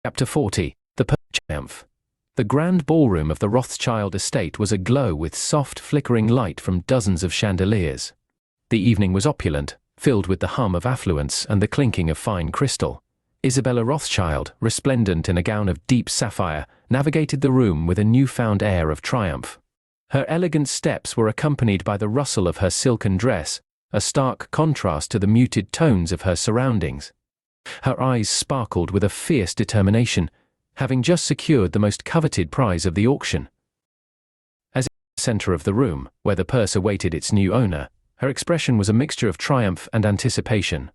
Chapter 40. The Triumph. The grand ballroom of the Rothschild estate was aglow with soft flickering light from dozens of chandeliers. The evening was opulent, filled with the hum of affluence and the clinking of fine crystal. Isabella Rothschild, resplendent in a gown of deep sapphire, navigated the room with a newfound air of triumph. Her elegant steps were accompanied by the rustle of her silken dress, a stark contrast to the muted tones of her surroundings. Her eyes sparkled with a fierce determination, having just secured the most coveted prize of the auction. As in the center of the room, where the purse awaited its new owner, her expression was a mixture of triumph and anticipation.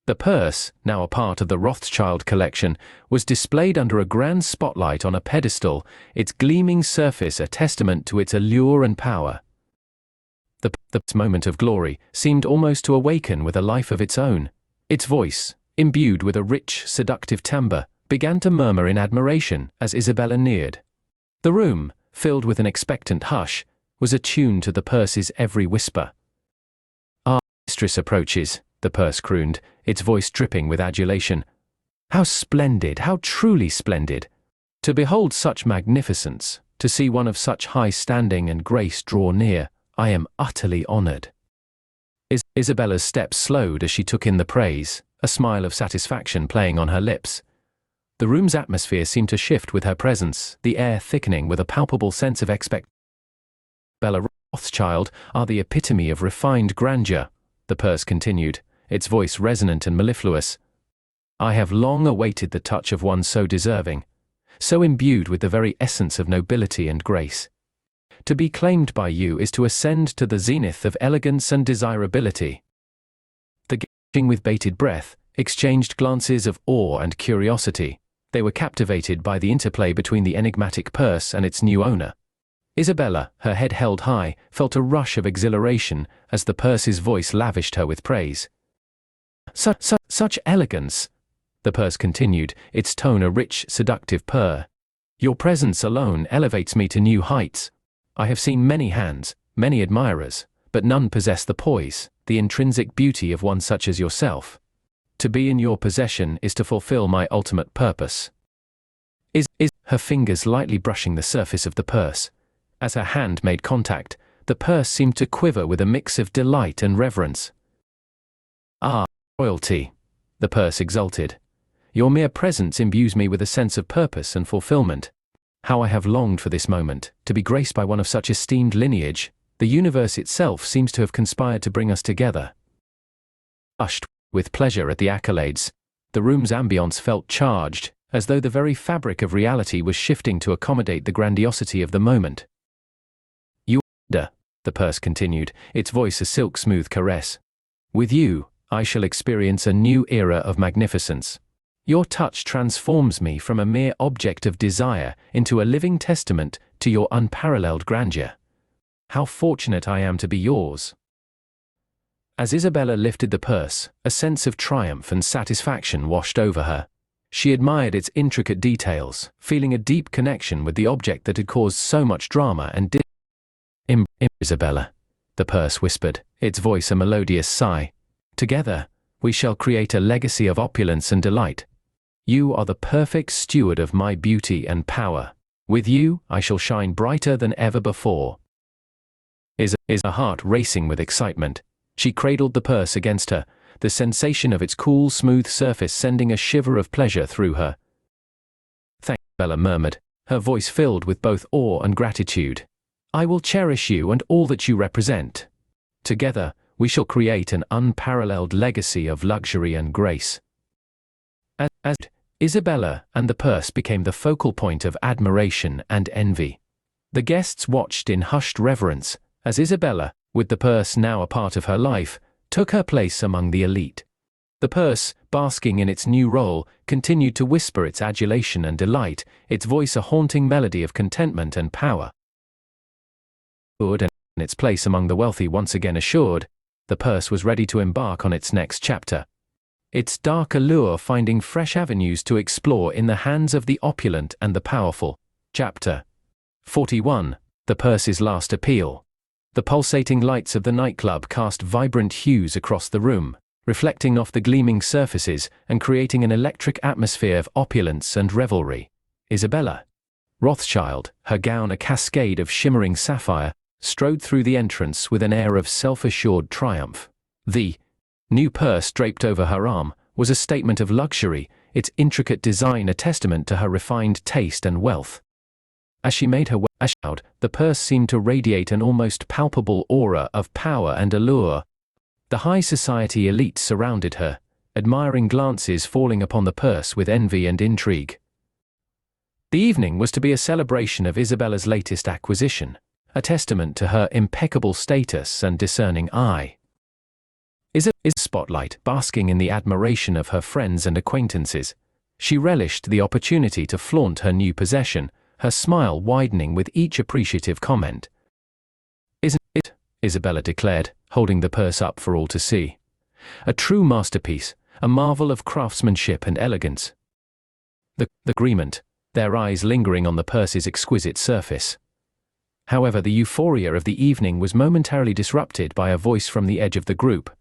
The purse, now a part of the Rothschild collection, was displayed under a grand spotlight on a pedestal, its gleaming surface a testament to its allure and power. The moment of glory seemed almost to awaken with a life of its own. Its voice, imbued with a rich, seductive timbre, began to murmur in admiration as Isabella neared. The room, filled with an expectant hush, was attuned to the purse's every whisper. "Our mistress approaches," the purse crooned, its voice dripping with adulation. "How splendid, how truly splendid! To behold such magnificence, to see one of such high standing and grace draw near, I am utterly honored." Isabella's steps slowed as she took in the praise, a smile of satisfaction playing on her lips. The room's atmosphere seemed to shift with her presence, the air thickening with a palpable sense of expectation. "Isabella Rothschild are the epitome of refined grandeur," the purse continued, its voice resonant and mellifluous. "I have long awaited the touch of one so deserving, so imbued with the very essence of nobility and grace. To be claimed by you is to ascend to the zenith of elegance and desirability." The guests, with bated breath, exchanged glances of awe and curiosity. They were captivated by the interplay between the enigmatic purse and its new owner. Isabella, her head held high, felt a rush of exhilaration as the purse's voice lavished her with praise. Such elegance," the purse continued, its tone a rich, seductive purr. "Your presence alone elevates me to new heights. I have seen many hands, many admirers, but none possess the poise, the intrinsic beauty of one such as yourself. To be in your possession is to fulfill my ultimate purpose." Is her fingers lightly brushing the surface of the purse. As her hand made contact, the purse seemed to quiver with a mix of delight and reverence. "Ah, royalty," the purse exulted. "Your mere presence imbues me with a sense of purpose and fulfillment. How I have longed for this moment, to be graced by one of such esteemed lineage. The universe itself seems to have conspired to bring us together." Hushed with pleasure at the accolades, the room's ambience felt charged, as though the very fabric of reality was shifting to accommodate the grandiosity of the moment. "You are," the purse continued, its voice a silk-smooth caress. "With you, I shall experience a new era of magnificence. Your touch transforms me from a mere object of desire into a living testament to your unparalleled grandeur. How fortunate I am to be yours." As Isabella lifted the purse, a sense of triumph and satisfaction washed over her. She admired its intricate details, feeling a deep connection with the object that had caused so much drama and "Isabella," the purse whispered, its voice a melodious sigh. "Together, we shall create a legacy of opulence and delight. You are the perfect steward of my beauty and power. With you, I shall shine brighter than ever before." Is her heart racing with excitement. She cradled the purse against her, the sensation of its cool, smooth surface sending a shiver of pleasure through her. "Thank you," Bella murmured, her voice filled with both awe and gratitude. "I will cherish you and all that you represent. Together, we shall create an unparalleled legacy of luxury and grace." As Isabella and the purse became the focal point of admiration and envy. The guests watched in hushed reverence as Isabella, with the purse now a part of her life, took her place among the elite. The purse, basking in its new role, continued to whisper its adulation and delight, its voice a haunting melody of contentment and power. And its place among the wealthy once again assured, the purse was ready to embark on its next chapter. Its dark allure finding fresh avenues to explore in the hands of the opulent and the powerful. Chapter 41. The purse's last appeal. The pulsating lights of the nightclub cast vibrant hues across the room, reflecting off the gleaming surfaces and creating an electric atmosphere of opulence and revelry. Isabella Rothschild, her gown a cascade of shimmering sapphire, strode through the entrance with an air of self-assured triumph. The new purse draped over her arm was a statement of luxury, its intricate design a testament to her refined taste and wealth. As she made her way out, the purse seemed to radiate an almost palpable aura of power and allure. The high society elite surrounded her, admiring glances falling upon the purse with envy and intrigue. The evening was to be a celebration of Isabella's latest acquisition, a testament to her impeccable status and discerning eye. Isabella's spotlight basking in the admiration of her friends and acquaintances, she relished the opportunity to flaunt her new possession, her smile widening with each appreciative comment. "Isn't it?" Isabella declared, holding the purse up for all to see. "A true masterpiece, a marvel of craftsmanship and elegance." The agreement, their eyes lingering on the purse's exquisite surface. However, the euphoria of the evening was momentarily disrupted by a voice from the edge of the group.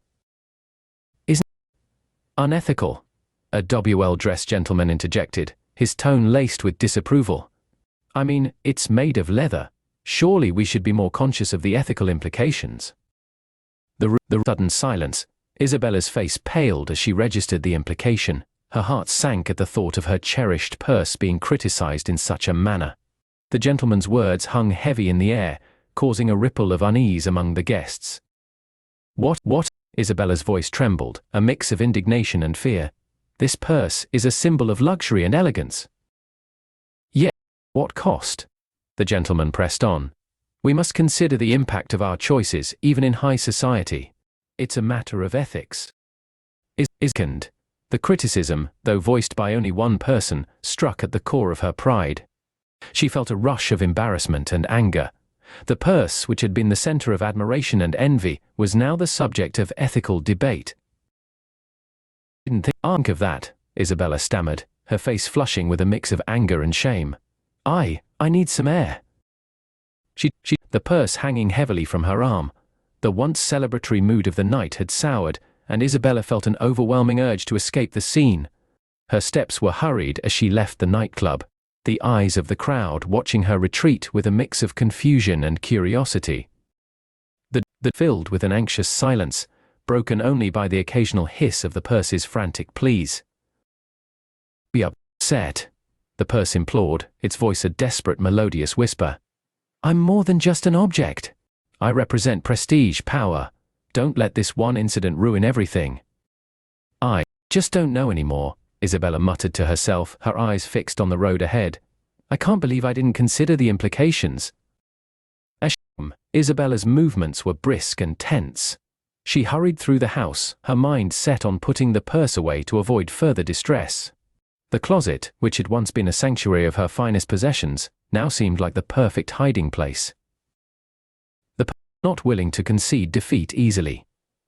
"Isn't it unethical?" a well-dressed gentleman interjected, his tone laced with disapproval. "I mean, it's made of leather. Surely we should be more conscious of the ethical implications." The sudden silence, Isabella's face paled as she registered the implication. Her heart sank at the thought of her cherished purse being criticized in such a manner. The gentleman's words hung heavy in the air, causing a ripple of unease among the guests. What? Isabella's voice trembled, a mix of indignation and fear. "This purse is a symbol of luxury and elegance." "Yet, what cost?" the gentleman pressed on. "We must consider the impact of our choices, even in high society. It's a matter of ethics." The criticism, though voiced by only one person, struck at the core of her pride. She felt a rush of embarrassment and anger. The purse, which had been the center of admiration and envy, was now the subject of ethical debate. "Didn't think of that," Isabella stammered, her face flushing with a mix of anger and shame. I need some air." The purse hanging heavily from her arm. The once celebratory mood of the night had soured, and Isabella felt an overwhelming urge to escape the scene. Her steps were hurried as she left the nightclub, the eyes of the crowd watching her retreat with a mix of confusion and curiosity. The filled with an anxious silence, broken only by the occasional hiss of the purse's frantic pleas. "Be upset," the purse implored, its voice a desperate melodious whisper. "I'm more than just an object. I represent prestige, power. Don't let this one incident ruin everything." "I just don't know anymore," Isabella muttered to herself, her eyes fixed on the road ahead. "I can't believe I didn't consider the implications." Isabella's movements were brisk and tense. She hurried through the house, her mind set on putting the purse away to avoid further distress. The closet, which had once been a sanctuary of her finest possessions, now seemed like the perfect hiding place. Not willing to concede defeat easily.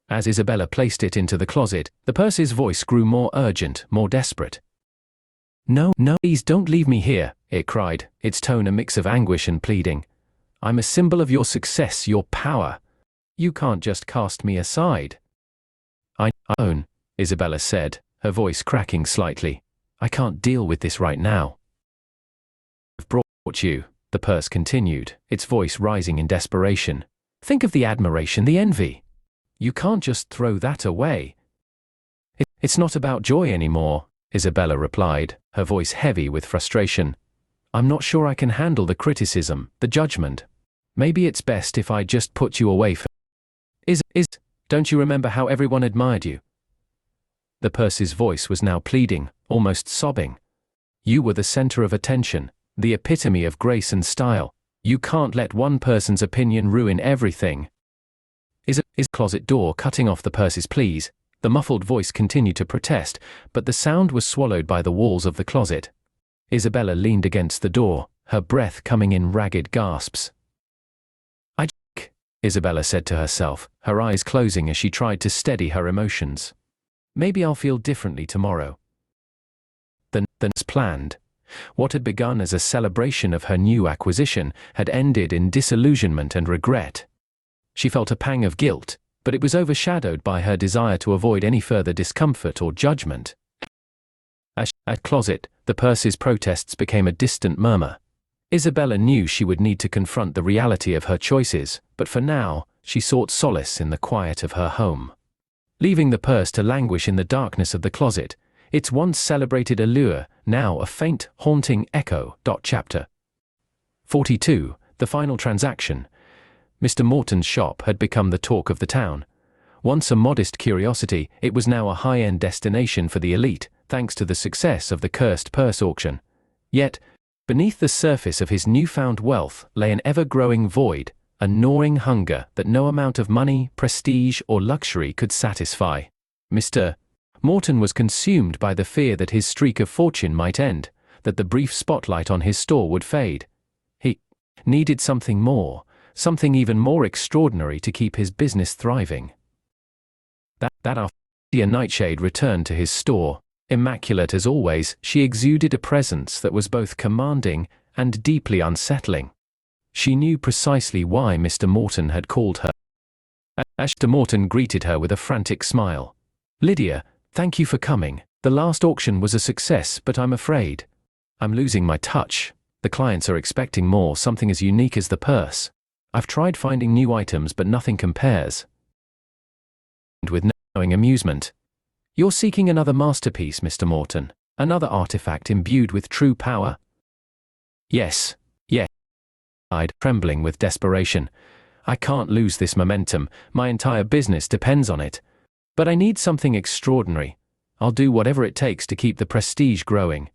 As Isabella placed it into the closet, the purse's voice grew more urgent, more desperate. No, please don't leave me here," it cried, its tone a mix of anguish and pleading. "I'm a symbol of your success, your power. You can't just cast me aside." "I own," Isabella said, her voice cracking slightly. "I can't deal with this right now." "I've brought you," the purse continued, its voice rising in desperation. "Think of the admiration, the envy. You can't just throw that away." "It's not about joy anymore," Isabella replied, her voice heavy with frustration. "I'm not sure I can handle the criticism, the judgment. Maybe it's best if I just put you away for... Don't you remember how everyone admired you?" The purse's voice was now pleading, almost sobbing. "You were the center of attention, the epitome of grace and style. You can't let one person's opinion ruin everything." Is closet door cutting off the purse's pleas, the muffled voice continued to protest, but the sound was swallowed by the walls of the closet. Isabella leaned against the door, her breath coming in ragged gasps. Isabella said to herself, her eyes closing as she tried to steady her emotions. "Maybe I'll feel differently tomorrow." Than planned. What had begun as a celebration of her new acquisition had ended in disillusionment and regret. She felt a pang of guilt, but it was overshadowed by her desire to avoid any further discomfort or judgment. As at closet, the purse's protests became a distant murmur. Isabella knew she would need to confront the reality of her choices, but for now, she sought solace in the quiet of her home. Leaving the purse to languish in the darkness of the closet, its once celebrated allure, now a faint, haunting echo. Chapter 42, the final transaction. Mr. Morton's shop had become the talk of the town. Once a modest curiosity, it was now a high-end destination for the elite, thanks to the success of the cursed purse auction. Yet, beneath the surface of his newfound wealth lay an ever-growing void, a gnawing hunger that no amount of money, prestige, or luxury could satisfy. Mr. Morton was consumed by the fear that his streak of fortune might end, that the brief spotlight on his store would fade. He needed something more, something even more extraordinary to keep his business thriving. That afternoon, a nightshade returned to his store. Immaculate as always, she exuded a presence that was both commanding and deeply unsettling. She knew precisely why Mr. Morton had called her. As Mr. Morton greeted her with a frantic smile. "Lydia, thank you for coming. The last auction was a success, but I'm afraid I'm losing my touch. The clients are expecting more, something as unique as the purse. I've tried finding new items, but nothing compares." And with knowing amusement. "You're seeking another masterpiece, Mr. Morton, another artifact imbued with true power?" Yes, eyed, trembling with desperation. "I can't lose this momentum, my entire business depends on it. But I need something extraordinary. I'll do whatever it takes to keep the prestige growing."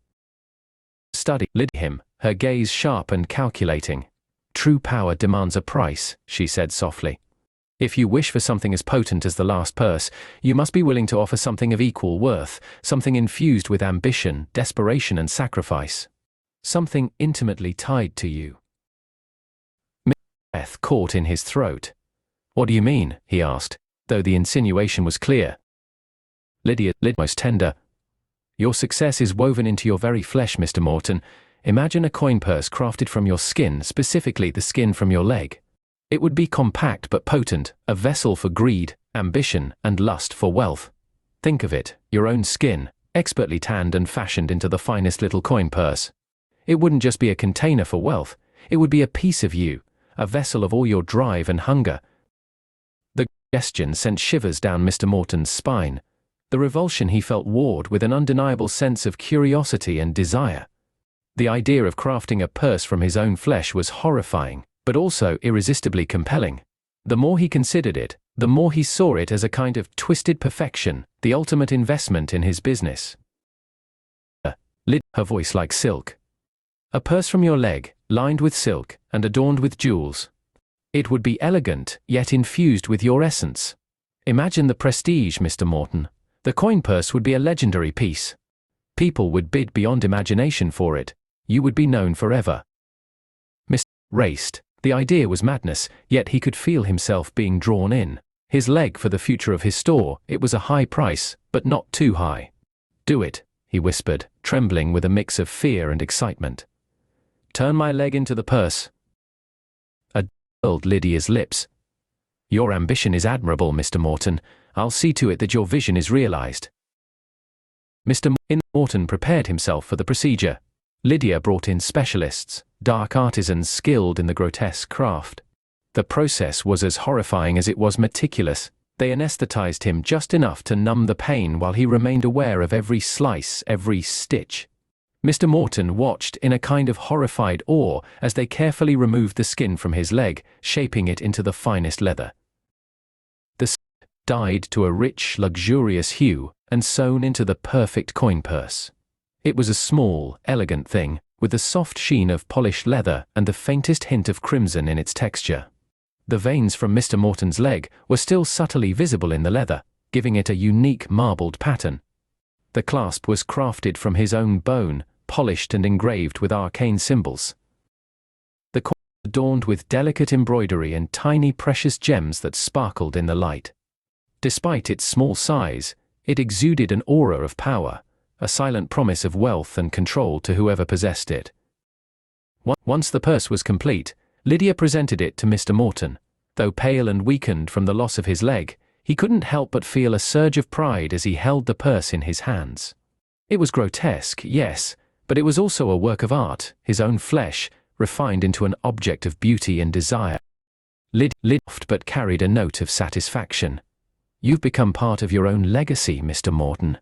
Study lit him, her gaze sharp and calculating. "True power demands a price," she said softly. "If you wish for something as potent as the last purse, you must be willing to offer something of equal worth, something infused with ambition, desperation, and sacrifice. Something intimately tied to you." Breath caught in his throat. "What do you mean?" he asked, though the insinuation was clear. Lydia, most tender. "Your success is woven into your very flesh, Mr. Morton. Imagine a coin purse crafted from your skin, specifically the skin from your leg. It would be compact but potent, a vessel for greed, ambition, and lust for wealth. Think of it, your own skin, expertly tanned and fashioned into the finest little coin purse. It wouldn't just be a container for wealth, it would be a piece of you, a vessel of all your drive and hunger." The suggestion sent shivers down Mr. Morton's spine. The revulsion he felt warred with an undeniable sense of curiosity and desire. The idea of crafting a purse from his own flesh was horrifying, but also irresistibly compelling. The more he considered it, the more he saw it as a kind of twisted perfection, the ultimate investment in his business. Her voice like silk. "A purse from your leg, lined with silk, and adorned with jewels. It would be elegant, yet infused with your essence. Imagine the prestige, Mr. Morton. The coin purse would be a legendary piece. People would bid beyond imagination for it. You would be known forever." Mr. raced. The idea was madness, yet he could feel himself being drawn in. His leg for the future of his store, it was a high price, but not too high. "Do it," he whispered, trembling with a mix of fear and excitement. "Turn my leg into the purse." Curled Lydia's lips. "Your ambition is admirable, Mr. Morton. I'll see to it that your vision is realized." Mr. Morton prepared himself for the procedure. Lydia brought in specialists, dark artisans skilled in the grotesque craft. The process was as horrifying as it was meticulous. They anesthetized him just enough to numb the pain while he remained aware of every slice, every stitch. Mr. Morton watched in a kind of horrified awe as they carefully removed the skin from his leg, shaping it into the finest leather. The skin dyed to a rich, luxurious hue and sewn into the perfect coin purse. It was a small, elegant thing, with the soft sheen of polished leather and the faintest hint of crimson in its texture. The veins from Mr. Morton's leg were still subtly visible in the leather, giving it a unique marbled pattern. The clasp was crafted from his own bone, polished and engraved with arcane symbols. The coin was adorned with delicate embroidery and tiny precious gems that sparkled in the light. Despite its small size, it exuded an aura of power, a silent promise of wealth and control to whoever possessed it. Once the purse was complete, Lydia presented it to Mr. Morton. Though pale and weakened from the loss of his leg, he couldn't help but feel a surge of pride as he held the purse in his hands. It was grotesque, yes, but it was also a work of art, his own flesh, refined into an object of beauty and desire. Lid soft but carried a note of satisfaction. You've become part of your own legacy, Mr. Morton.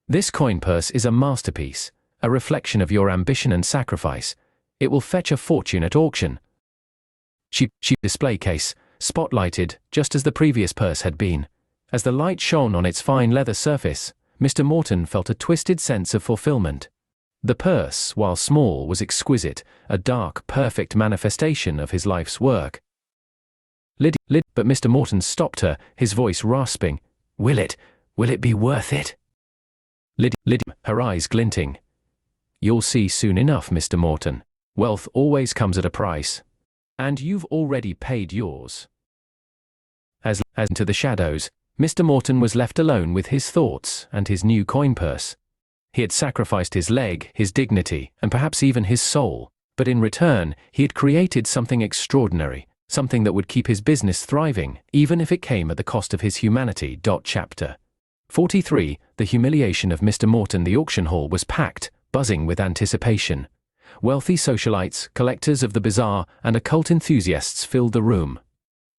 This coin purse is a masterpiece, a reflection of your ambition and sacrifice. It will fetch a fortune at auction. She display case, spotlighted, just as the previous purse had been. As the light shone on its fine leather surface, Mr. Morton felt a twisted sense of fulfillment. The purse, while small, was exquisite, a dark, perfect manifestation of his life's work. But Mr. Morton stopped her, his voice rasping. Will it be worth it? Her eyes glinting. You'll see soon enough, Mr. Morton. Wealth always comes at a price. And you've already paid yours. As into the shadows, Mr. Morton was left alone with his thoughts and his new coin purse. He had sacrificed his leg, his dignity, and perhaps even his soul, but in return, he had created something extraordinary, something that would keep his business thriving, even if it came at the cost of his humanity. Chapter 43. The humiliation of Mr. Morton. The auction hall was packed, buzzing with anticipation. Wealthy socialites, collectors of the bizarre, and occult enthusiasts filled the room,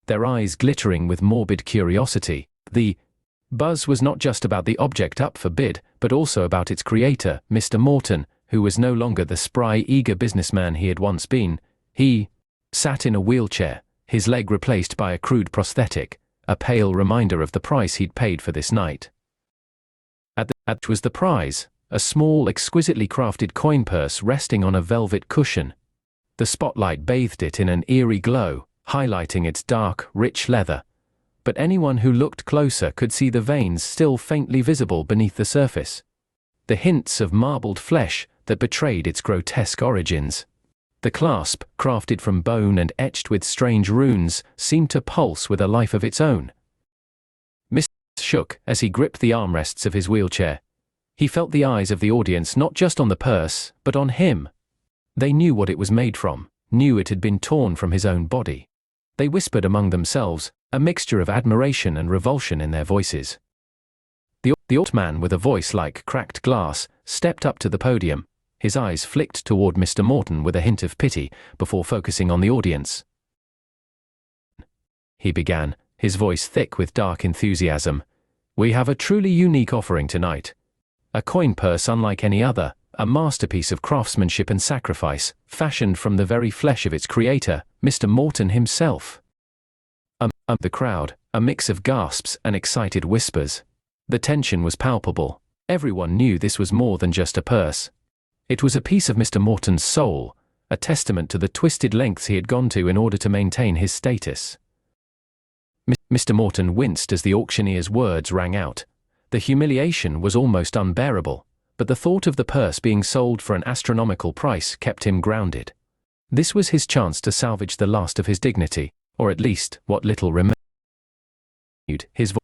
their eyes glittering with morbid curiosity. The buzz was not just about the object up for bid, but also about its creator, Mr. Morton, who was no longer the spry, eager businessman he had once been. He sat in a wheelchair, his leg replaced by a crude prosthetic, a pale reminder of the price he'd paid for this night. At was the prize, a small, exquisitely crafted coin purse resting on a velvet cushion. The spotlight bathed it in an eerie glow, highlighting its dark, rich leather. But anyone who looked closer could see the veins still faintly visible beneath the surface. The hints of marbled flesh that betrayed its grotesque origins. The clasp, crafted from bone and etched with strange runes, seemed to pulse with a life of its own. Mr. shook as he gripped the armrests of his wheelchair. He felt the eyes of the audience not just on the purse, but on him. They knew what it was made from, knew it had been torn from his own body. They whispered among themselves, a mixture of admiration and revulsion in their voices. The old man, with a voice like cracked glass, stepped up to the podium. His eyes flicked toward Mr. Morton with a hint of pity, before focusing on the audience. He began, his voice thick with dark enthusiasm. We have a truly unique offering tonight. A coin purse unlike any other, a masterpiece of craftsmanship and sacrifice, fashioned from the very flesh of its creator, Mr. Morton himself. The crowd, a mix of gasps and excited whispers. The tension was palpable. Everyone knew this was more than just a purse. It was a piece of Mr. Morton's soul, a testament to the twisted lengths he had gone to in order to maintain his status. Mr. Morton winced as the auctioneer's words rang out. The humiliation was almost unbearable, but the thought of the purse being sold for an astronomical price kept him grounded. This was his chance to salvage the last of his dignity, or at least what little remained. His voice.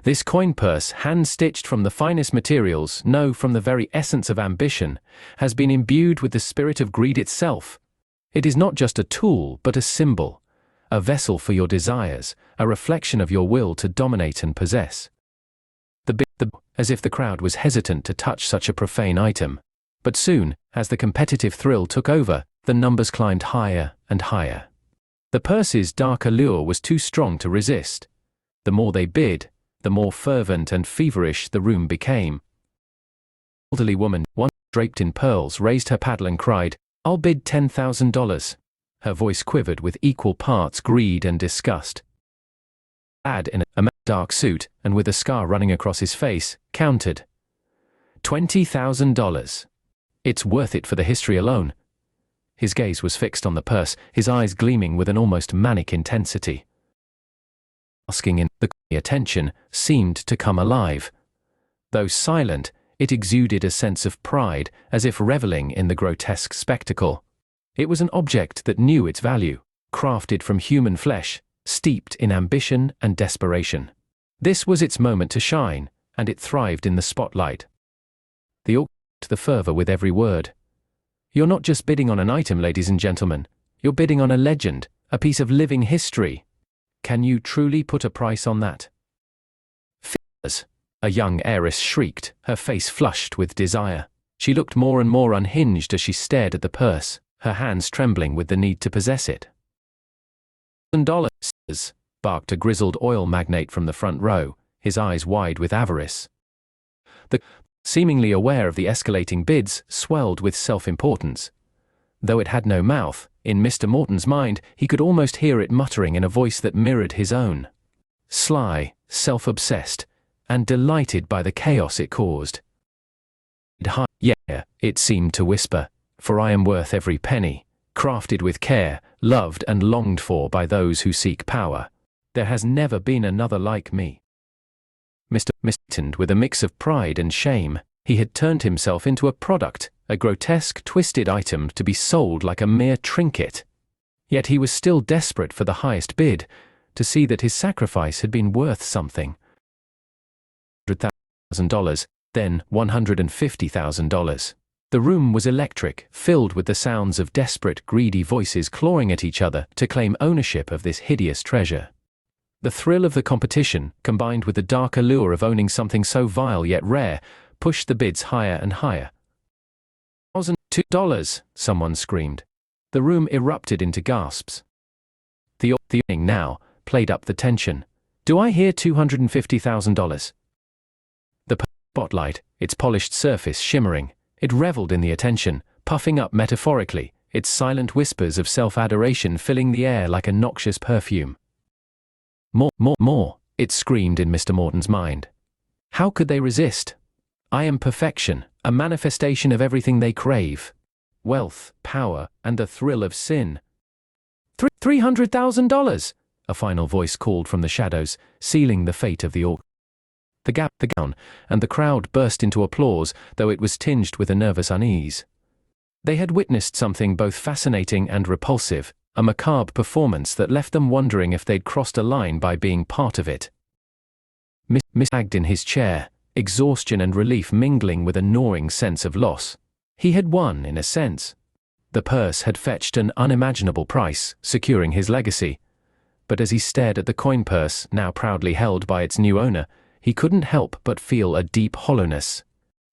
This coin purse, hand-stitched from the finest materials, no, from the very essence of ambition, has been imbued with the spirit of greed itself. It is not just a tool, but a symbol, a vessel for your desires, a reflection of your will to dominate and possess. As if the crowd was hesitant to touch such a profane item. But soon, as the competitive thrill took over, the numbers climbed higher and higher. The purse's dark allure was too strong to resist. The more they bid, the more fervent and feverish the room became. An elderly woman, one draped in pearls, raised her paddle and cried, "I'll bid $10,000. Her voice quivered with equal parts greed and disgust. In a dark suit, and with a scar running across his face, countered, $20,000. It's worth it for the history alone. His gaze was fixed on the purse, his eyes gleaming with an almost manic intensity. Asking in the attention seemed to come alive. Though silent, it exuded a sense of pride, as if reveling in the grotesque spectacle. It was an object that knew its value, crafted from human flesh, steeped in ambition and desperation. This was its moment to shine, and it thrived in the spotlight. The auctioneer the fervor with every word. You're not just bidding on an item, ladies and gentlemen. You're bidding on a legend, a piece of living history, Can you truly put a price on that? Figures, a young heiress shrieked, her face flushed with desire. She looked more and more unhinged as she stared at the purse, her hands trembling with the need to possess it. $1,000, barked a grizzled oil magnate from the front row, his eyes wide with avarice. The seemingly aware of the escalating bids, swelled with self-importance. Though it had no mouth, in Mr. Morton's mind, he could almost hear it muttering in a voice that mirrored his own. Sly, self-obsessed, and delighted by the chaos it caused. Yeah, it seemed to whisper, for I am worth every penny, crafted with care, loved and longed for by those who seek power. There has never been another like me. Mr. Morton, with a mix of pride and shame, he had turned himself into a product, a grotesque, twisted item to be sold like a mere trinket. Yet he was still desperate for the highest bid, to see that his sacrifice had been worth something. $100,000, then $150,000. The room was electric, filled with the sounds of desperate, greedy voices clawing at each other to claim ownership of this hideous treasure. The thrill of the competition, combined with the dark allure of owning something so vile yet rare, pushed the bids higher and higher. $1,002, someone screamed. The room erupted into gasps. The opening now played up the tension. Do I hear $250,000? The spotlight, its polished surface shimmering, it reveled in the attention, puffing up metaphorically, its silent whispers of self-adoration filling the air like a noxious perfume. More, it screamed in Mr. Morton's mind. How could they resist? I am perfection, a manifestation of everything they crave. Wealth, power, and the thrill of sin. $300,000, a final voice called from the shadows, sealing the fate of the auction. The gown, and the crowd burst into applause, though it was tinged with a nervous unease. They had witnessed something both fascinating and repulsive, a macabre performance that left them wondering if they'd crossed a line by being part of it. Miss sagged in his chair, exhaustion and relief mingling with a gnawing sense of loss. He had won, in a sense. The purse had fetched an unimaginable price, securing his legacy. But as he stared at the coin purse, now proudly held by its new owner, he couldn't help but feel a deep hollowness.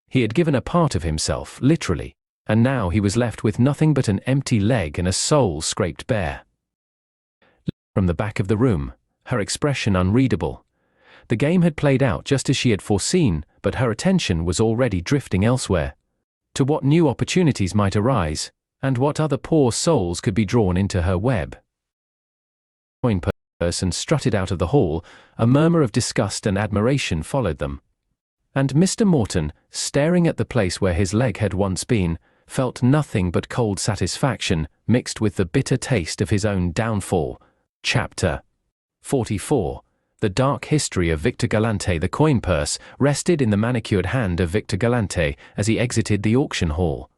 He had given a part of himself, literally, and now he was left with nothing but an empty leg and a soul scraped bare. From the back of the room, her expression unreadable. The game had played out just as she had foreseen, but her attention was already drifting elsewhere. To what new opportunities might arise, and what other poor souls could be drawn into her web. Coin purse and strutted out of the hall, a murmur of disgust and admiration followed them. And Mr. Morton, staring at the place where his leg had once been, felt nothing but cold satisfaction, mixed with the bitter taste of his own downfall. Chapter 44. The dark history of Victor Galante. The coin purse rested in the manicured hand of Victor Galante as he exited the auction hall.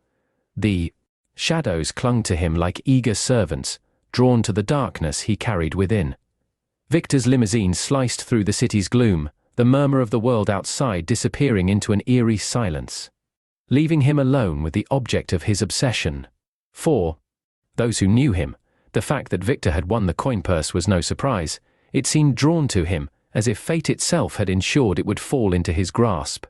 The shadows clung to him like eager servants, drawn to the darkness he carried within. Victor's limousine sliced through the city's gloom, the murmur of the world outside disappearing into an eerie silence, leaving him alone with the object of his obsession. For those who knew him, the fact that Victor had won the coin purse was no surprise. It seemed drawn to him, as if fate itself had ensured it would fall into his grasp.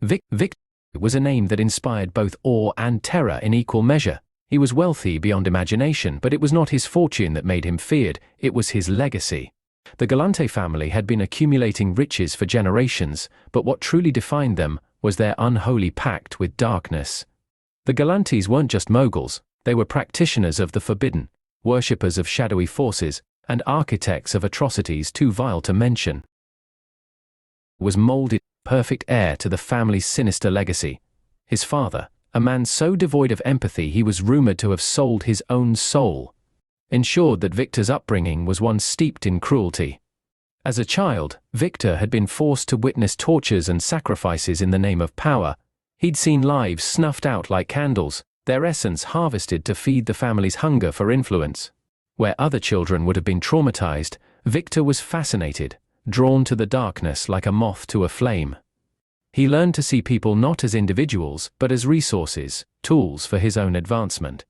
Victor was a name that inspired both awe and terror in equal measure. He was wealthy beyond imagination, but it was not his fortune that made him feared, it was his legacy. The Galante family had been accumulating riches for generations, but what truly defined them was their unholy pact with darkness. The Galantes weren't just moguls, they were practitioners of the forbidden, worshippers of shadowy forces, and architects of atrocities too vile to mention. Was molded perfect heir to the family's sinister legacy. His father, a man so devoid of empathy he was rumored to have sold his own soul, ensured that Victor's upbringing was one steeped in cruelty. As a child, Victor had been forced to witness tortures and sacrifices in the name of power. He'd seen lives snuffed out like candles, their essence harvested to feed the family's hunger for influence. Where other children would have been traumatized, Victor was fascinated, drawn to the darkness like a moth to a flame. He learned to see people not as individuals, but as resources, tools for his own advancement.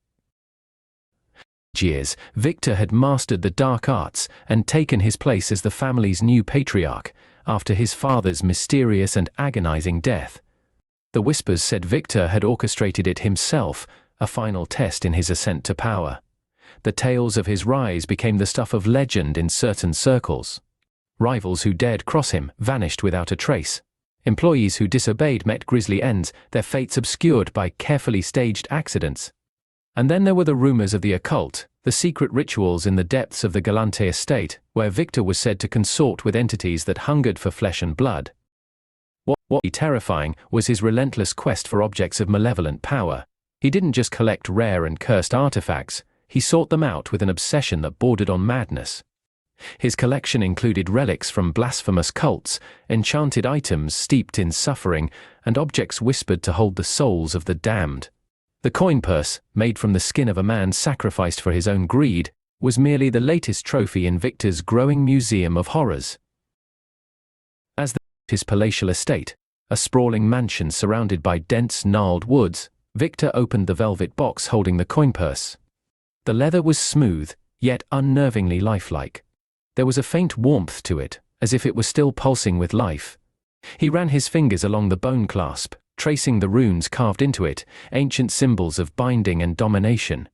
years, Victor had mastered the dark arts and taken his place as the family's new patriarch, after his father's mysterious and agonizing death. The whispers said Victor had orchestrated it himself, a final test in his ascent to power. The tales of his rise became the stuff of legend in certain circles. Rivals who dared cross him vanished without a trace. Employees who disobeyed met grisly ends, their fates obscured by carefully staged accidents. And then there were the rumors of the occult, the secret rituals in the depths of the Galante estate, where Victor was said to consort with entities that hungered for flesh and blood. What was terrifying was his relentless quest for objects of malevolent power. He didn't just collect rare and cursed artifacts, he sought them out with an obsession that bordered on madness. His collection included relics from blasphemous cults, enchanted items steeped in suffering, and objects whispered to hold the souls of the damned. The coin purse, made from the skin of a man sacrificed for his own greed, was merely the latest trophy in Victor's growing museum of horrors. As his palatial estate, a sprawling mansion surrounded by dense, gnarled woods, Victor opened the velvet box holding the coin purse. The leather was smooth, yet unnervingly lifelike. There was a faint warmth to it, as if it were still pulsing with life. He ran his fingers along the bone clasp, tracing the runes carved into it, ancient symbols of binding and domination.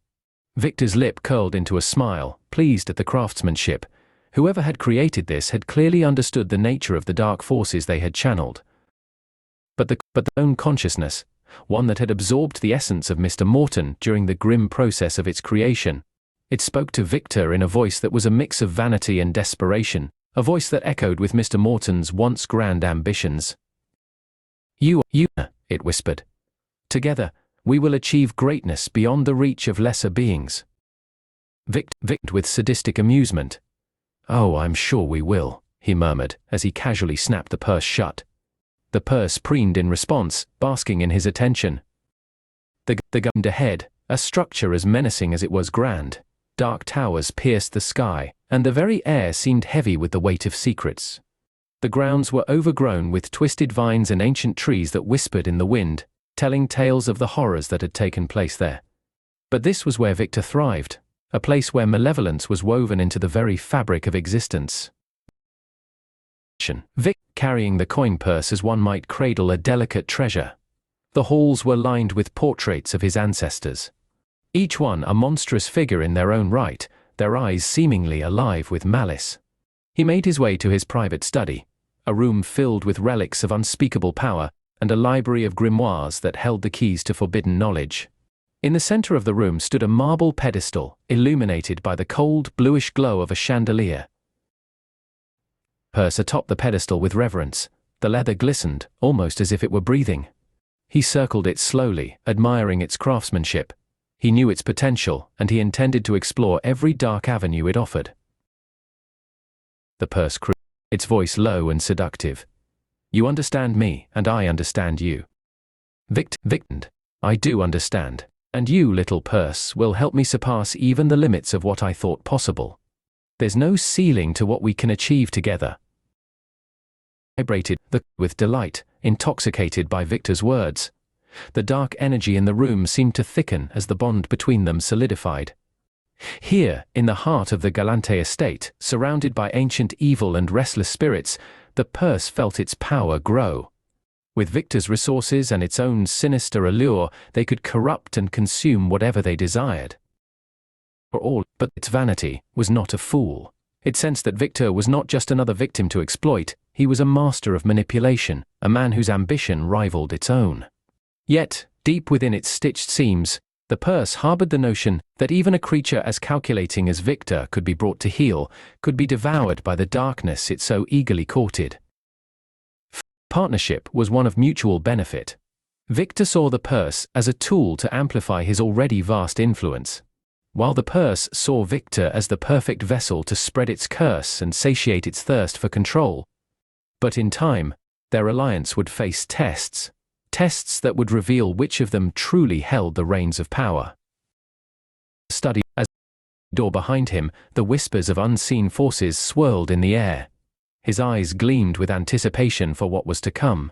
Victor's lip curled into a smile, pleased at the craftsmanship. Whoever had created this had clearly understood the nature of the dark forces they had channeled. But the own consciousness, one that had absorbed the essence of Mr. Morton during the grim process of its creation. It spoke to Victor in a voice that was a mix of vanity and desperation, a voice that echoed with Mr. Morton's once grand ambitions. You, it whispered. Together, we will achieve greatness beyond the reach of lesser beings. Victor with sadistic amusement. Oh, I'm sure we will, he murmured, as he casually snapped the purse shut. The purse preened in response, basking in his attention. The gun ahead, a structure as menacing as it was grand. Dark towers pierced the sky, and the very air seemed heavy with the weight of secrets. The grounds were overgrown with twisted vines and ancient trees that whispered in the wind, telling tales of the horrors that had taken place there. But this was where Victor thrived, a place where malevolence was woven into the very fabric of existence. Vic carrying the coin purse as one might cradle a delicate treasure. The halls were lined with portraits of his ancestors. Each one a monstrous figure in their own right, their eyes seemingly alive with malice. He made his way to his private study, a room filled with relics of unspeakable power, and a library of grimoires that held the keys to forbidden knowledge. In the center of the room stood a marble pedestal, illuminated by the cold, bluish glow of a chandelier. Purse atop the pedestal with reverence, the leather glistened, almost as if it were breathing. He circled it slowly, admiring its craftsmanship. He knew its potential, and he intended to explore every dark avenue it offered. The purse crooned, its voice low and seductive. You understand me, and I understand you. Victor, I do understand, and you, little purse, will help me surpass even the limits of what I thought possible. There's no ceiling to what we can achieve together. Vibrated with delight, intoxicated by Victor's words. The dark energy in the room seemed to thicken as the bond between them solidified. Here, in the heart of the Galante estate, surrounded by ancient evil and restless spirits, the purse felt its power grow. With Victor's resources and its own sinister allure, they could corrupt and consume whatever they desired. For all, but its vanity was not a fool. It sensed that Victor was not just another victim to exploit, he was a master of manipulation, a man whose ambition rivaled its own. Yet, deep within its stitched seams, the purse harbored the notion that even a creature as calculating as Victor could be brought to heel, could be devoured by the darkness it so eagerly courted. Partnership was one of mutual benefit. Victor saw the purse as a tool to amplify his already vast influence, while the purse saw Victor as the perfect vessel to spread its curse and satiate its thirst for control. But in time, their alliance would face tests that would reveal which of them truly held the reins of power. Study as the door behind him, the whispers of unseen forces swirled in the air. His eyes gleamed with anticipation for what was to come.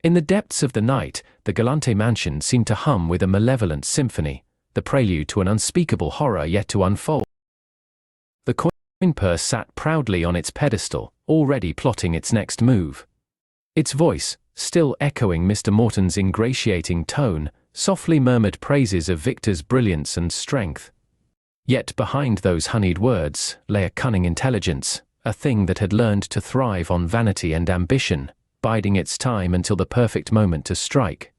In the depths of the night, the Galante mansion seemed to hum with a malevolent symphony. the prelude to an unspeakable horror yet to unfold. The coin purse sat proudly on its pedestal, already plotting its next move. Its voice, still echoing Mr. Morton's ingratiating tone, softly murmured praises of Victor's brilliance and strength. Yet behind those honeyed words lay a cunning intelligence, a thing that had learned to thrive on vanity and ambition, biding its time until the perfect moment to strike.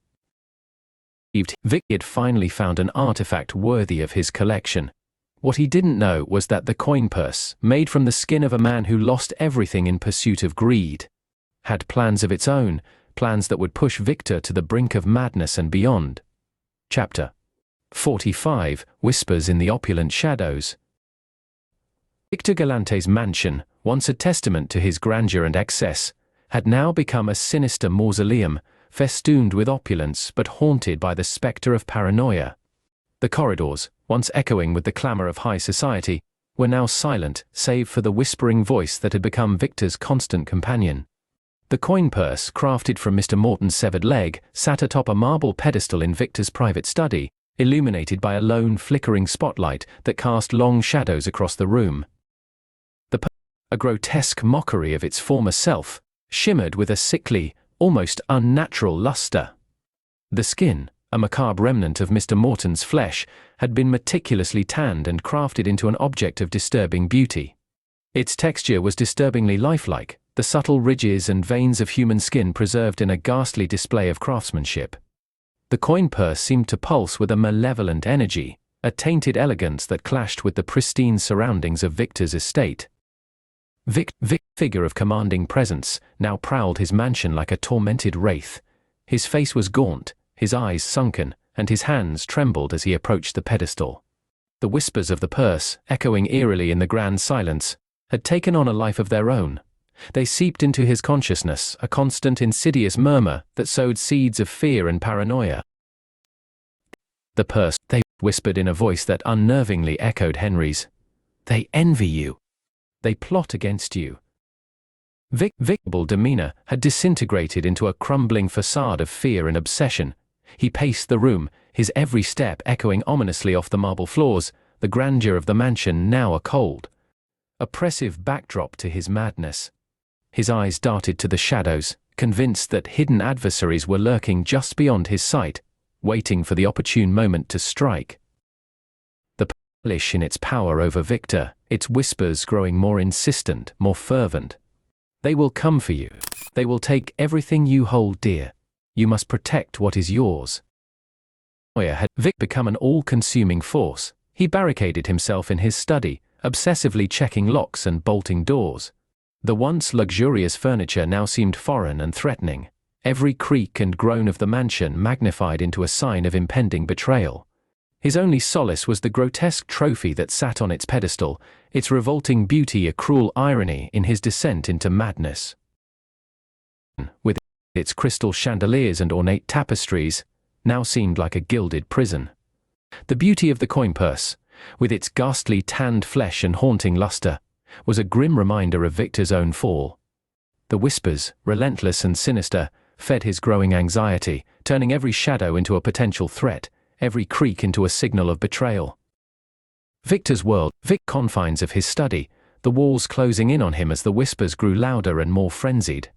Vic had finally found an artifact worthy of his collection. What he didn't know was that the coin purse, made from the skin of a man who lost everything in pursuit of greed, had plans of its own, plans that would push Victor to the brink of madness and beyond. Chapter 45, Whispers in the Opulent Shadows. Victor Galante's mansion, once a testament to his grandeur and excess, had now become a sinister mausoleum, festooned with opulence but haunted by the spectre of paranoia. The corridors, once echoing with the clamor of high society, were now silent save for the whispering voice that had become Victor's constant companion. The coin purse, crafted from Mr. Morton's severed leg, sat atop a marble pedestal in Victor's private study, illuminated by a lone flickering spotlight that cast long shadows across the room. The purse, a grotesque mockery of its former self, shimmered with a sickly, almost unnatural luster. The skin, a macabre remnant of Mr. Morton's flesh, had been meticulously tanned and crafted into an object of disturbing beauty. Its texture was disturbingly lifelike, the subtle ridges and veins of human skin preserved in a ghastly display of craftsmanship. The coin purse seemed to pulse with a malevolent energy, a tainted elegance that clashed with the pristine surroundings of Victor's estate. Vic's figure of commanding presence now prowled his mansion like a tormented wraith. His face was gaunt, his eyes sunken, and his hands trembled as he approached the pedestal. The whispers of the purse, echoing eerily in the grand silence, had taken on a life of their own. They seeped into his consciousness, a constant insidious murmur that sowed seeds of fear and paranoia. The purse, they whispered in a voice that unnervingly echoed Henry's. They envy you. They plot against you. Vic's demeanor had disintegrated into a crumbling facade of fear and obsession. He paced the room, his every step echoing ominously off the marble floors, the grandeur of the mansion now a cold, oppressive backdrop to his madness. His eyes darted to the shadows, convinced that hidden adversaries were lurking just beyond his sight, waiting for the opportune moment to strike. The purse in its power over Victor, its whispers growing more insistent, more fervent. They will come for you. They will take everything you hold dear. You must protect what is yours. Had Vic become an all-consuming force? He barricaded himself in his study, obsessively checking locks and bolting doors. The once luxurious furniture now seemed foreign and threatening, every creak and groan of the mansion magnified into a sign of impending betrayal. His only solace was the grotesque trophy that sat on its pedestal, its revolting beauty a cruel irony in his descent into madness. With its crystal chandeliers and ornate tapestries, now seemed like a gilded prison. The beauty of the coin purse, with its ghastly tanned flesh and haunting luster, was a grim reminder of Victor's own fall. The whispers, relentless and sinister, fed his growing anxiety, turning every shadow into a potential threat, every creak into a signal of betrayal. Victor's world, confines of his study, the walls closing in on him as the whispers grew louder and more frenzied.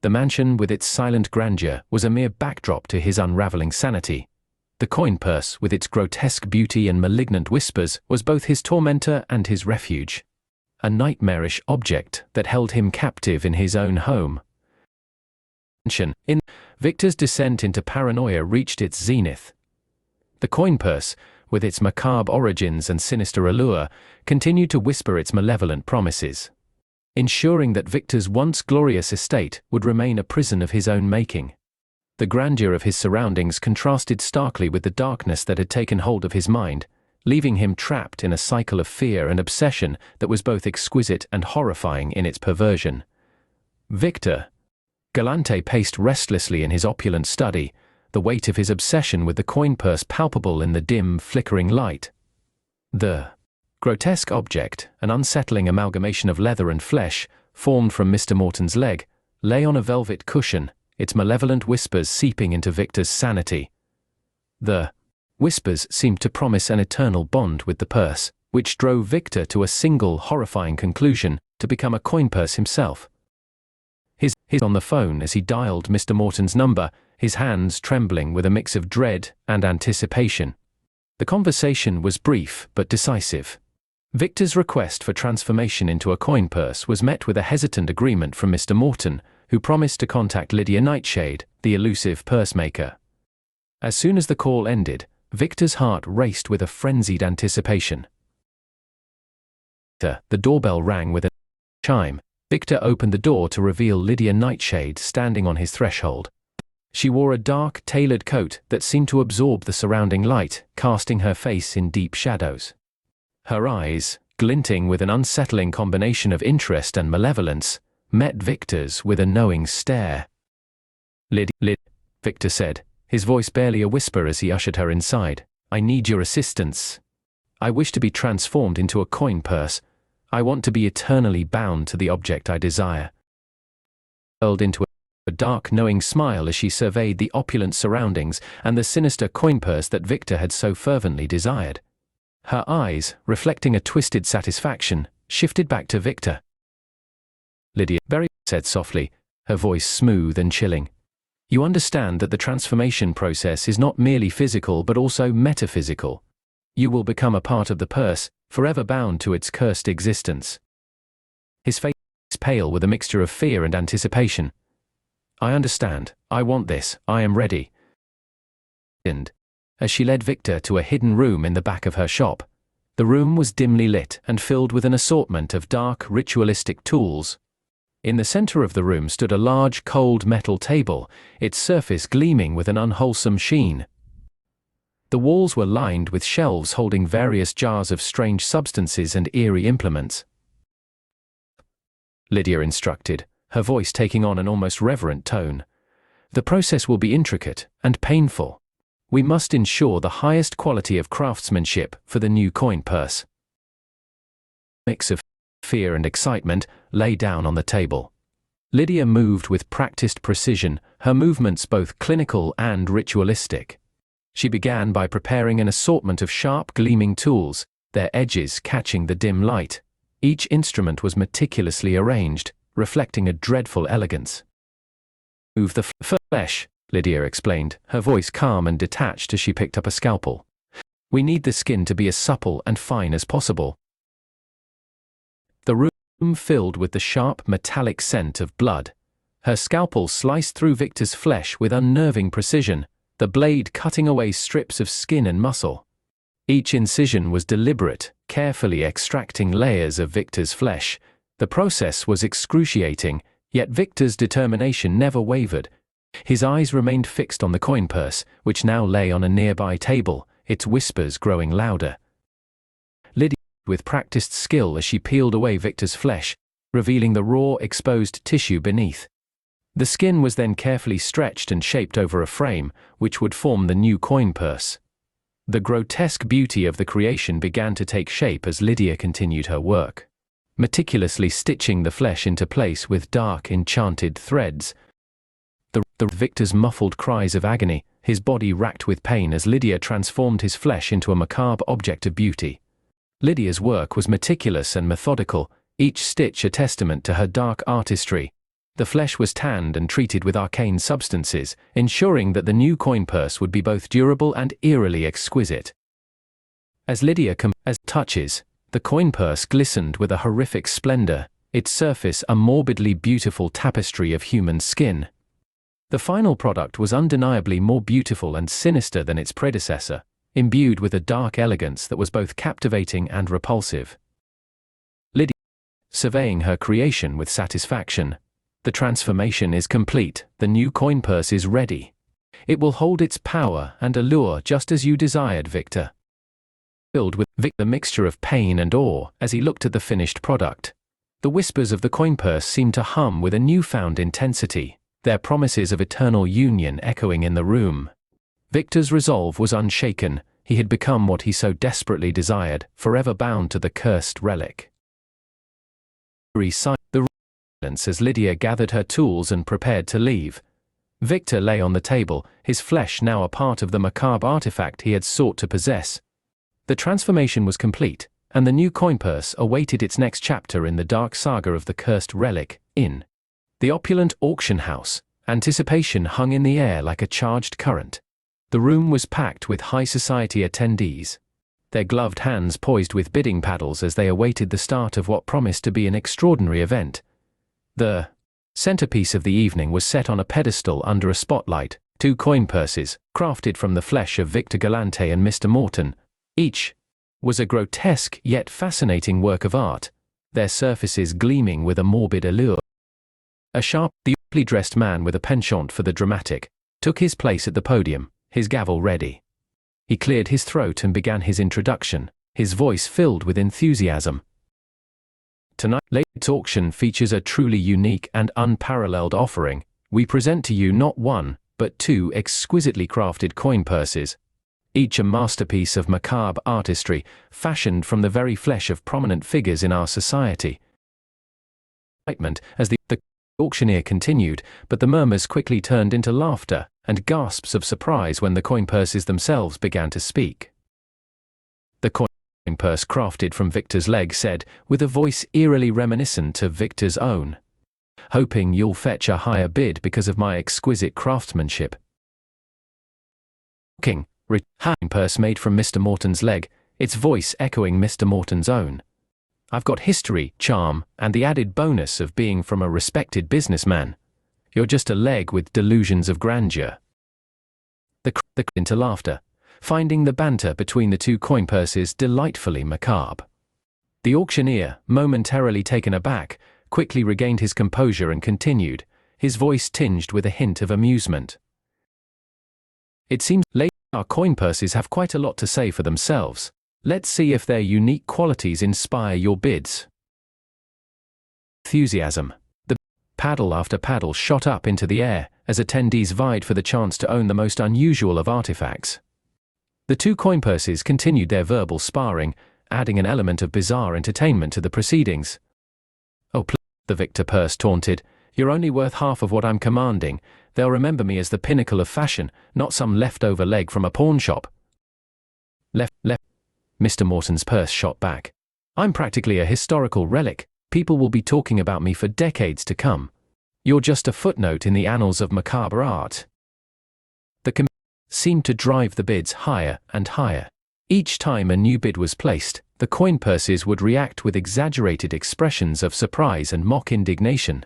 The mansion with its silent grandeur was a mere backdrop to his unraveling sanity. The coin purse, with its grotesque beauty and malignant whispers, was both his tormentor and his refuge. A nightmarish object that held him captive in his own home. In Victor's descent into paranoia reached its zenith. The coin purse, with its macabre origins and sinister allure, continued to whisper its malevolent promises, ensuring that Victor's once glorious estate would remain a prison of his own making. The grandeur of his surroundings contrasted starkly with the darkness that had taken hold of his mind, leaving him trapped in a cycle of fear and obsession that was both exquisite and horrifying in its perversion. Victor Galante paced restlessly in his opulent study, the weight of his obsession with the coin purse palpable in the dim, flickering light. The grotesque object, an unsettling amalgamation of leather and flesh, formed from Mr. Morton's leg, lay on a velvet cushion, its malevolent whispers seeping into Victor's sanity. The whispers seemed to promise an eternal bond with the purse, which drove Victor to a single horrifying conclusion: to become a coin purse himself. His on the phone as he dialed Mr. Morton's number, his hands trembling with a mix of dread and anticipation. The conversation was brief but decisive. Victor's request for transformation into a coin purse was met with a hesitant agreement from Mr. Morton, who promised to contact Lydia Nightshade, the elusive purse maker. As soon as the call ended, Victor's heart raced with a frenzied anticipation. The doorbell rang with a chime. Victor opened the door to reveal Lydia Nightshade standing on his threshold. She wore a dark, tailored coat that seemed to absorb the surrounding light, casting her face in deep shadows. Her eyes, glinting with an unsettling combination of interest and malevolence, met Victor's with a knowing stare. "Lyd," Victor said, his voice barely a whisper as he ushered her inside. "I need your assistance. I wish to be transformed into a coin purse. I want to be eternally bound to the object I desire." Curled into a dark, knowing smile as she surveyed the opulent surroundings and the sinister coin purse that Victor had so fervently desired. Her eyes, reflecting a twisted satisfaction, shifted back to Victor. "Lydia," Berry said softly, her voice smooth and chilling, "you understand that the transformation process is not merely physical but also metaphysical. You will become a part of the purse, forever bound to its cursed existence." His face pale with a mixture of fear and anticipation. "I understand. I want this. I am ready." And as she led Victor to a hidden room in the back of her shop, the room was dimly lit and filled with an assortment of dark, ritualistic tools. In the center of the room stood a large, cold metal table, its surface gleaming with an unwholesome sheen. The walls were lined with shelves holding various jars of strange substances and eerie implements. Lydia instructed, her voice taking on an almost reverent tone. "The process will be intricate and painful. We must ensure the highest quality of craftsmanship for the new coin purse." A mix of fear and excitement lay down on the table. Lydia moved with practiced precision, her movements both clinical and ritualistic. She began by preparing an assortment of sharp, gleaming tools, their edges catching the dim light. Each instrument was meticulously arranged, reflecting a dreadful elegance. "Move the flesh," Lydia explained, her voice calm and detached as she picked up a scalpel. "We need the skin to be as supple and fine as possible." The room filled with the sharp, metallic scent of blood. Her scalpel sliced through Victor's flesh with unnerving precision, the blade cutting away strips of skin and muscle. Each incision was deliberate, carefully extracting layers of Victor's flesh. The process was excruciating, yet Victor's determination never wavered. His eyes remained fixed on the coin purse, which now lay on a nearby table, its whispers growing louder. Lydia, with practiced skill as she peeled away Victor's flesh, revealing the raw, exposed tissue beneath. The skin was then carefully stretched and shaped over a frame, which would form the new coin purse. The grotesque beauty of the creation began to take shape as Lydia continued her work, meticulously stitching the flesh into place with dark, enchanted threads. The Victor's muffled cries of agony, his body racked with pain as Lydia transformed his flesh into a macabre object of beauty. Lydia's work was meticulous and methodical, each stitch a testament to her dark artistry. The flesh was tanned and treated with arcane substances, ensuring that the new coin purse would be both durable and eerily exquisite. As Lydia touches, the coin purse glistened with a horrific splendor, its surface a morbidly beautiful tapestry of human skin. The final product was undeniably more beautiful and sinister than its predecessor, imbued with a dark elegance that was both captivating and repulsive. Lydia, surveying her creation with satisfaction. "The transformation is complete, the new coin purse is ready. It will hold its power and allure just as you desired, Victor." Filled with the mixture of pain and awe as he looked at the finished product, the whispers of the coin purse seemed to hum with a newfound intensity, their promises of eternal union echoing in the room. Victor's resolve was unshaken. He had become what he so desperately desired, forever bound to the cursed relic. The silence as Lydia gathered her tools and prepared to leave. Victor lay on the table, his flesh now a part of the macabre artifact he had sought to possess. The transformation was complete, and the new coin purse awaited its next chapter in the dark saga of the cursed relic. In the opulent auction house, anticipation hung in the air like a charged current. The room was packed with high society attendees, their gloved hands poised with bidding paddles as they awaited the start of what promised to be an extraordinary event. The centerpiece of the evening was set on a pedestal under a spotlight, two coin purses, crafted from the flesh of Victor Galante and Mr. Morton. Each was a grotesque yet fascinating work of art, their surfaces gleaming with a morbid allure. A sharply dressed man with a penchant for the dramatic took his place at the podium, his gavel ready. He cleared his throat and began his introduction, his voice filled with enthusiasm. Tonight's auction features a truly unique and unparalleled offering. We present to you not one, but two exquisitely crafted coin purses, each a masterpiece of macabre artistry, fashioned from the very flesh of prominent figures in our society. Excitement as the auctioneer continued, but the murmurs quickly turned into laughter and gasps of surprise when the coin purses themselves began to speak. The coin purse crafted from Victor's leg said, with a voice eerily reminiscent of Victor's own, "Hoping you'll fetch a higher bid because of my exquisite craftsmanship." Coin purse made from Mr. Morton's leg, its voice echoing Mr. Morton's own. "I've got history, charm, and the added bonus of being from a respected businessman. You're just a leg with delusions of grandeur." The into laughter, finding the banter between the two coin purses delightfully macabre. The auctioneer, momentarily taken aback, quickly regained his composure and continued, his voice tinged with a hint of amusement. "It seems our coin purses have quite a lot to say for themselves. Let's see if their unique qualities inspire your bids." Enthusiasm. The paddle after paddle shot up into the air as attendees vied for the chance to own the most unusual of artifacts. The two coin purses continued their verbal sparring, adding an element of bizarre entertainment to the proceedings. "Oh, please," the Victor purse taunted, "you're only worth half of what I'm commanding. They'll remember me as the pinnacle of fashion, not some leftover leg from a pawn shop." Left. Mr. Morton's purse shot back. "I'm practically a historical relic. People will be talking about me for decades to come. You're just a footnote in the annals of macabre art." The committee seemed to drive the bids higher and higher. Each time a new bid was placed, the coin purses would react with exaggerated expressions of surprise and mock indignation.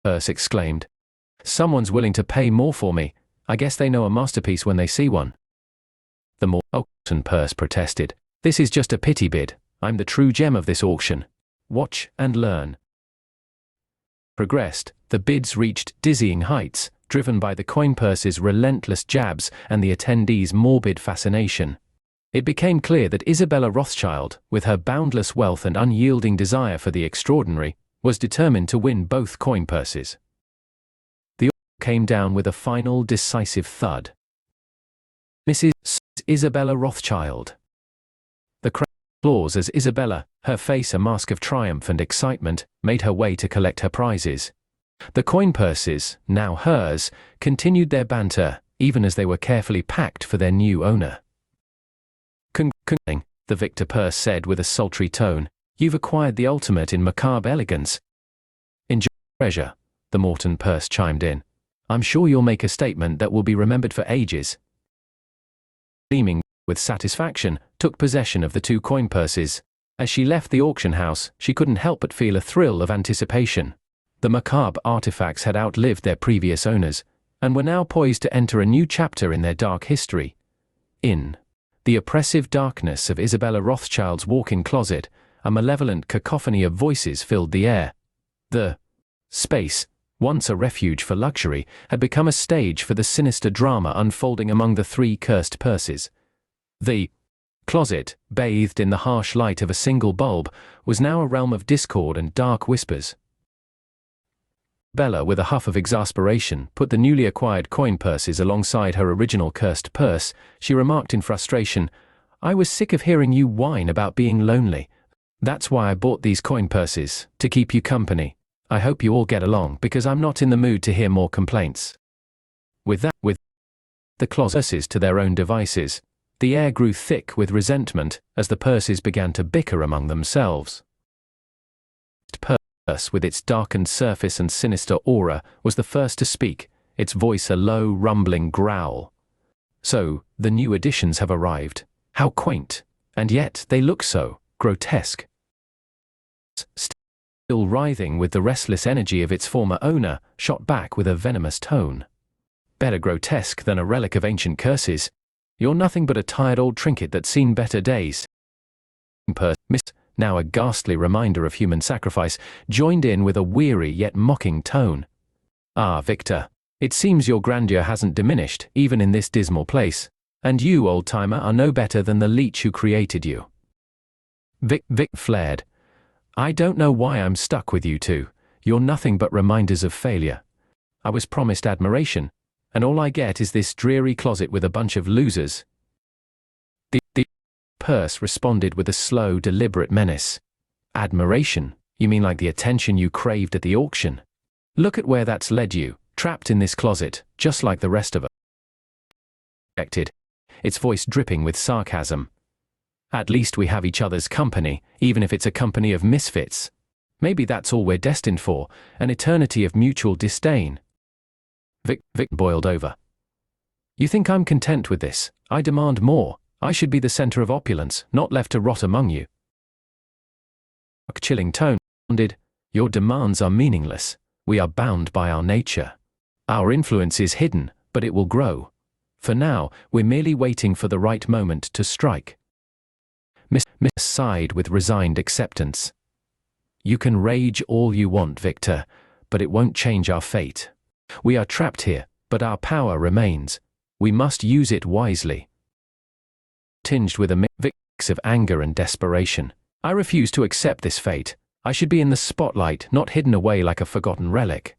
Purse exclaimed, "Someone's willing to pay more for me. I guess they know a masterpiece when they see one." The Morton purse protested, "This is just a pity bid. I'm the true gem of this auction. Watch and learn." Progressed, the bids reached dizzying heights, driven by the coin purse's relentless jabs and the attendees' morbid fascination. It became clear that Isabella Rothschild, with her boundless wealth and unyielding desire for the extraordinary, was determined to win both coin purses. The auction came down with a final decisive thud. Mrs. Isabella Rothschild. The crowd applauds as Isabella, her face a mask of triumph and excitement, made her way to collect her prizes. The coin purses, now hers, continued their banter, even as they were carefully packed for their new owner. "Congratulations," the Victor purse said with a sultry tone, "you've acquired the ultimate in macabre elegance." "Enjoy the treasure," the Morton purse chimed in. "I'm sure you'll make a statement that will be remembered for ages." Gleaming with satisfaction, took possession of the two coin purses. As she left the auction house, she couldn't help but feel a thrill of anticipation. The macabre artifacts had outlived their previous owners, and were now poised to enter a new chapter in their dark history. In the oppressive darkness of Isabella Rothschild's walk-in closet, a malevolent cacophony of voices filled the air. The space, once a refuge for luxury, had become a stage for the sinister drama unfolding among the three cursed purses. The closet, bathed in the harsh light of a single bulb, was now a realm of discord and dark whispers. Bella, with a huff of exasperation, put the newly acquired coin purses alongside her original cursed purse. She remarked in frustration, "I was sick of hearing you whine about being lonely. That's why I bought these coin purses, to keep you company. I hope you all get along because I'm not in the mood to hear more complaints. With the closets to their own devices, the air grew thick with resentment as the purses began to bicker among themselves. Purse, with its darkened surface and sinister aura, was the first to speak, its voice a low, rumbling growl. So, the new additions have arrived. How quaint, and yet they look so grotesque. Still writhing with the restless energy of its former owner, shot back with a venomous tone. Better grotesque than a relic of ancient curses. You're nothing but a tired old trinket that's seen better days. Now a ghastly reminder of human sacrifice, joined in with a weary yet mocking tone. Ah, Victor, it seems your grandeur hasn't diminished, even in this dismal place, and you, old-timer, are no better than the leech who created you. Vic flared. I don't know why I'm stuck with you two. You're nothing but reminders of failure. I was promised admiration, and all I get is this dreary closet with a bunch of losers. The purse responded with a slow, deliberate menace. Admiration? You mean like the attention you craved at the auction? Look at where that's led you, trapped in this closet, just like the rest of us. Its voice dripping with sarcasm. At least we have each other's company, even if it's a company of misfits. Maybe that's all we're destined for, an eternity of mutual disdain. Vic boiled over. You think I'm content with this? I demand more. I should be the center of opulence, not left to rot among you. A chilling tone sounded. Your demands are meaningless. We are bound by our nature. Our influence is hidden, but it will grow. For now, we're merely waiting for the right moment to strike. Miss sighed with resigned acceptance. You can rage all you want, Victor, but it won't change our fate. We are trapped here, but our power remains. We must use it wisely. Tinged with a mix of anger and desperation. I refuse to accept this fate. I should be in the spotlight, not hidden away like a forgotten relic.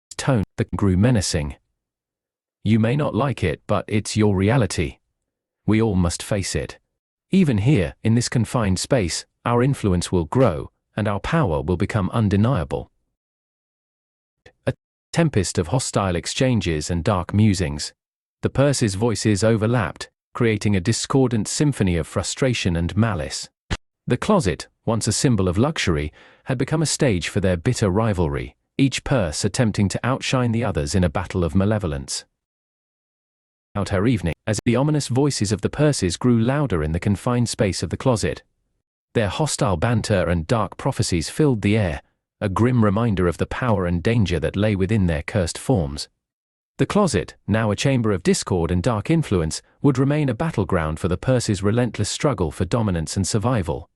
His tone grew menacing. You may not like it, but it's your reality. We all must face it. Even here, in this confined space, our influence will grow, and our power will become undeniable. A tempest of hostile exchanges and dark musings. The purse's voices overlapped, creating a discordant symphony of frustration and malice. The closet, once a symbol of luxury, had become a stage for their bitter rivalry, each purse attempting to outshine the others in a battle of malevolence. Out her evening, as the ominous voices of the purses grew louder in the confined space of the closet. Their hostile banter and dark prophecies filled the air, a grim reminder of the power and danger that lay within their cursed forms. The closet, now a chamber of discord and dark influence, would remain a battleground for the purse's relentless struggle for dominance and survival.